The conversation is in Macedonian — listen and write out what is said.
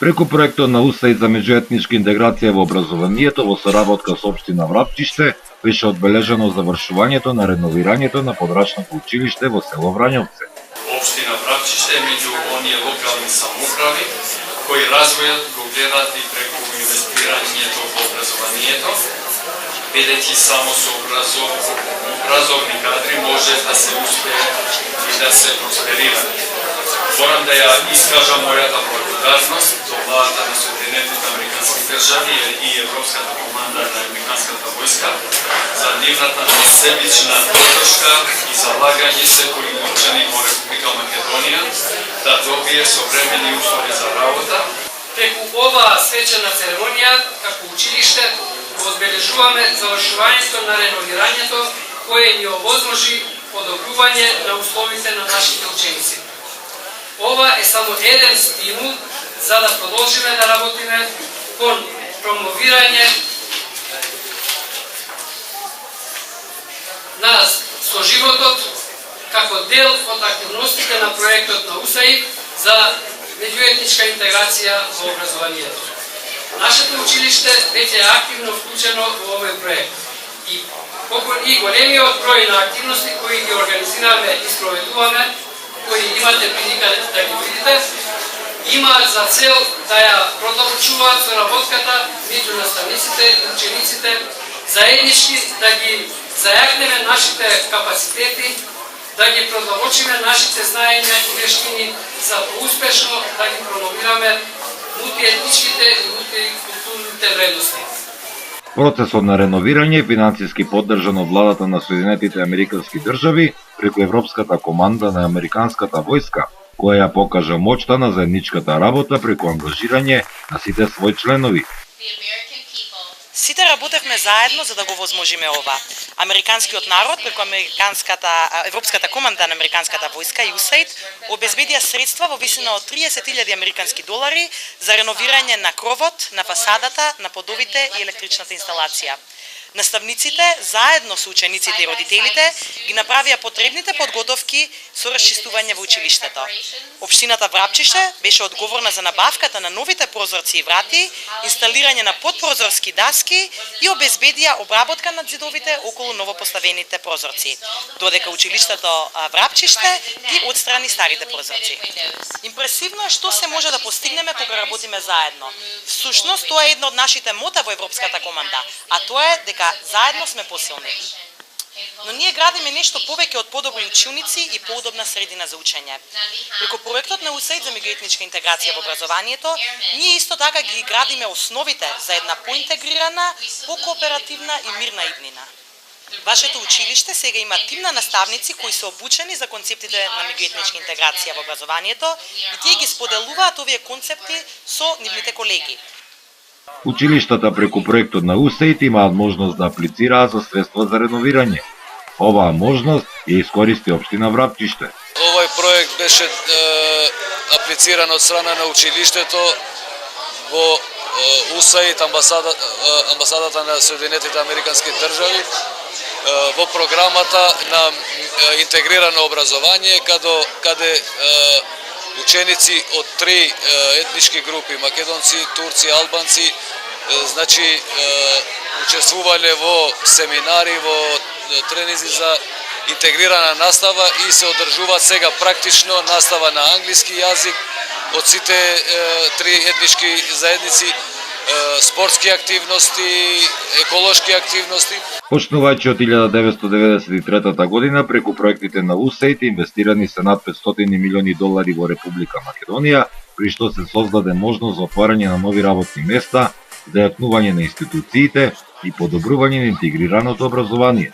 Преку проектот на УСАИД за меѓуетничка интеграција во образованието во соработка со општина Врапчиште беше одбележено завршувањето на реновирањето на подрачното училиште во село Врањовце. Општина Врапчиште е меѓу оние локални самоуправи кои развојот го гледат и преку инвестирањето во образованието, бидејќи само со образовни кадри може да се успее и да се просперира. Морам да ја искажам мојата благодарност до владата на Соединетите американски држави и Европската команда на американската војска за нивната несебична поддршка и залагање секој ученик во Република Македонија да добие современи услови за работа. Преку оваа свечена церемонија, како училиште, одбележуваме завршувањето на реновирањето кое ни овозможи подобрување на условите на нашите ученици. Ова е само еден стимул за да продолжиме да работиме кон промовирање на соживотот како дел од активностите на проектот на УСАИД за меѓуетничка интеграција во образованието. Нашето училиште веќе е активно вклучено во овој проект и големиот број на активности кои ги организираме и спроведуваме, кои имате прилика да ги видите, имаат за цел да ја продолжуваат соработката меѓу наставниците и учениците, заеднички да ги зајакнеме нашите капацитети, да ги продолжиме нашите знаења и вештини за успешно да ги промовираме мултиетничките и мултикултурните вредности. Процесот на реновирање е финансиски поддржан од владата на Соединетите американски држави преку Европската команда на американската војска, која ја покажа моќта на заедничката работа преку ангажирање на сите своји членови. Сите работевме заедно за да го возможиме ова. Американскиот народ преку Европската команда на американската војска и УСАИД обезбедија средства во висина од 30.000 американски долари за реновирање на кровот, на фасадата, на подовите и електричната инсталација. Наставниците, заедно со учениците и родителите, ги направија потребните подготовки со расчистување во училиштето. Општината Врапчиште беше одговорна за набавката на новите прозорци и врати, инсталирање на подпрозорски даски и обезбедија обработка на ѕидовите околу новопоставените прозорци, додека училиштето Врапчиште ги отстрани старите прозорци. Импресивно е што се може да постигнеме кога работиме заедно. Всушност, тоа е едно од нашите мота во Европската команда, а тоа е дека заедно сме посилни. Но ние градиме нешто повеќе од подобри училници и поудобна средина за учење. Преку проектот на УСАИД за меѓуетничка интеграција во образованието, ние исто така ги градиме основите за една поинтегрирана, покооперативна и мирна иднина. Вашето училиште сега има тим на наставници кои се обучени за концептите на меѓуетничка интеграција во образованието и тие ги споделуваат овие концепти со нивните колеги. Училиштата преку проектот на УСАИД имаат можност да аплицираат за средства за реновирање. Оваа можност ја искористи општина Врапчиште. Овој проект беше аплициран од страна на училиштето во УСАИД, амбасадата на Соединетите американски држави, во програмата на интегрирано образование, каде ученици од три етнички групи, македонци, турци, албанци, значи учествувале во семинари, во тренинзи за интегрирана настава и се одржуваат сега практично настава на англиски јазик од сите три етнички заедници, спортски активности, еколошки активности. Почнувајќи од 1993 година, преку проектите на УСАИД инвестирани се над 500 милиони долари во Република Македонија, при што се создаде можност за отварање на нови работни места, зајакнување на институциите и подобрување на интегрираното образование.